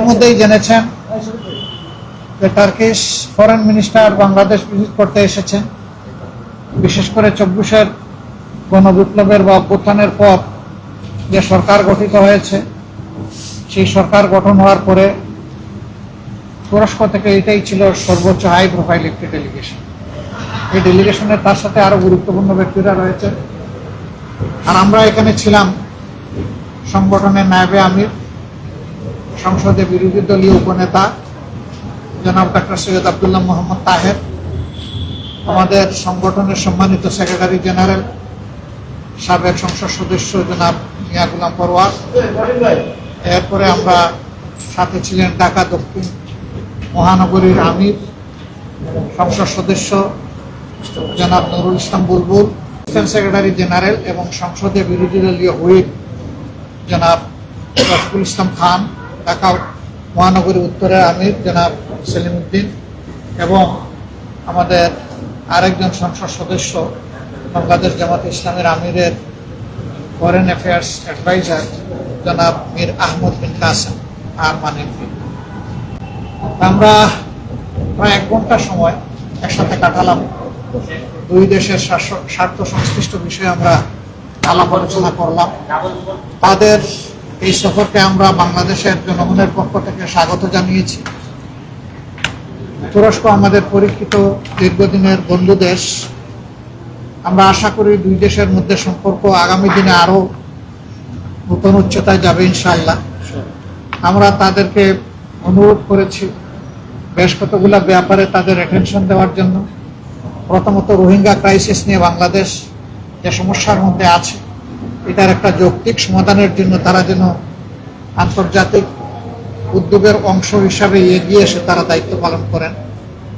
ইতিমধ্যেই জেনেছেন যে Turkish foreign minister Bangladesh visit করতে এসেছেন। বিশেষ করে 24-এর গণবিপ্লবের বা অভ্যুত্থানের পর যে সরকার গঠিত হয়েছে, সেই সরকার গঠন হওয়ার পরে তুরস্ক থেকে এটাই ছিল সর্বোচ্চ হাই প্রোফাইল একটি ডেলিগেশন। এই ডেলিগেশনে তার সাথে আরো গুরুত্বপূর্ণ ব্যক্তিরা রয়েছে। আর আমরা এখানে ছিলাম সংগঠনের নায়েবে আমির, সংসদে বিরোধী দলীয় উপনেতা জনাব ডক্টর সৈয়দ আব্দুল্লাহ মোহাম্মদ তাহের, আমাদের সংগঠনের সম্মানিত সেক্রেটারি জেনারেল সাবেক সংসদ সদস্য জনাব মিয়া গুলাম পরওয়ার। এরপরে আমরা সাথে ছিলেন ঢাকা দক্ষিণ মহানগরীর আমির, সংসদ সদস্য জনাব নুরুল ইসলাম বুলবুল, সেক্রেটারি জেনারেল এবং সংসদে বিরোধী দলীয় হুইপ জনাব রফিকুল ইসলাম খান, ঢাকা মহানগরী উত্তরের আমির জনাব সেলিম উদ্দিন এবং আমাদের আরেকজন সংসদ সদস্য বাংলাদেশ জামাত ইসলামের আমিরের ফরেন অ্যাফেয়ার্স অ্যাডভাইজার জনাব মীর আহমদ বিন কাসেম আর আমরা প্রায় 1 ঘন্টা সময় একসাথে কাটালাম। দুই দেশের স্বার্থ সংশ্লিষ্ট বিষয়ে আমরা আলাপ আলোচনা করলাম। তাদের এই সফরকে আমরা বাংলাদেশের জনগণের পক্ষ থেকে স্বাগত জানিয়েছি। তুরস্ক আমাদের পরীক্ষিত দীর্ঘদিনের বন্ধু দেশ। আমরা আশা করি দুই দেশের মধ্যে সম্পর্ক আগামী দিনে আরো নতুন উচ্চতায় যাবে ইনশাআল্লাহ। আমরা তাদেরকে অনুরোধ করেছি বেশ কতগুলা ব্যাপারে তাদের অ্যাটেনশন দেওয়ার জন্য। প্রথমত রোহিঙ্গা ক্রাইসিস নিয়ে বাংলাদেশ যে সমস্যার মধ্যে আছে, এটার একটা যৌক্তিক সমাধানের জন্য তারা যেন আন্তর্জাতিক উদ্যোগের অংশ হিসাবে এগিয়ে এসে তারা দায়িত্ব পালন করেন।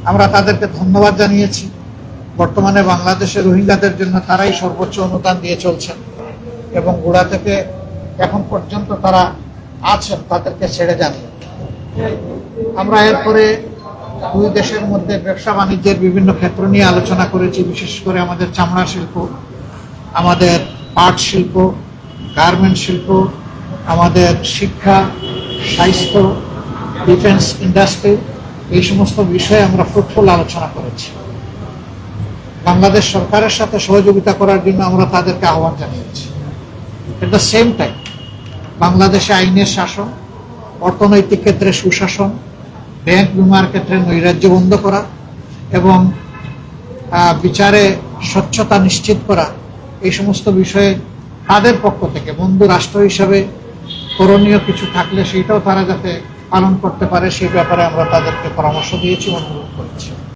আমরা তাদেরকে ধন্যবাদ জানিয়েছি। বর্তমানে বাংলাদেশের রোহিঙ্গাদের জন্য তারাই সর্বোচ্চ অনুদান দিয়ে চলছেন এবং গোড়া থেকে এখন পর্যন্ত তারা আছেন, তাদেরকে ছেড়ে যান। আমরা এরপরে দুই দেশের মধ্যে ব্যবসা বাণিজ্যের বিভিন্ন ক্ষেত্র নিয়ে আলোচনা করেছি। বিশেষ করে আমাদের চামড়া শিল্প, আমাদের পাট শিল্প, গার্মেন্ট শিল্প, আমাদের শিক্ষা, স্বাস্থ্য, ডিফেন্স ইন্ডাস্ট্রি, এই সমস্ত বিষয়ে আমরা ফ্রুটফুল আলোচনা করেছি। বাংলাদেশ সরকারের সাথে সহযোগিতা করার জন্য আমরা তাদেরকে আহ্বান জানিয়েছি। এট দ্য সেম টাইম বাংলাদেশে আইনের শাসন, অর্থনৈতিক ক্ষেত্রে সুশাসন, ব্যাংক বিমার ক্ষেত্রে নৈরাজ্য বন্ধ করা এবং বিচারে স্বচ্ছতা নিশ্চিত করা, এই সমস্ত বিষয়ে তাদের পক্ষ থেকে বন্ধু রাষ্ট্র হিসাবে করণীয় কিছু থাকলে সেইটাও তারা যাতে পালন করতে পারে সেই ব্যাপারে আমরা তাদেরকে পরামর্শ দিয়েছি, অনুরোধ করেছি।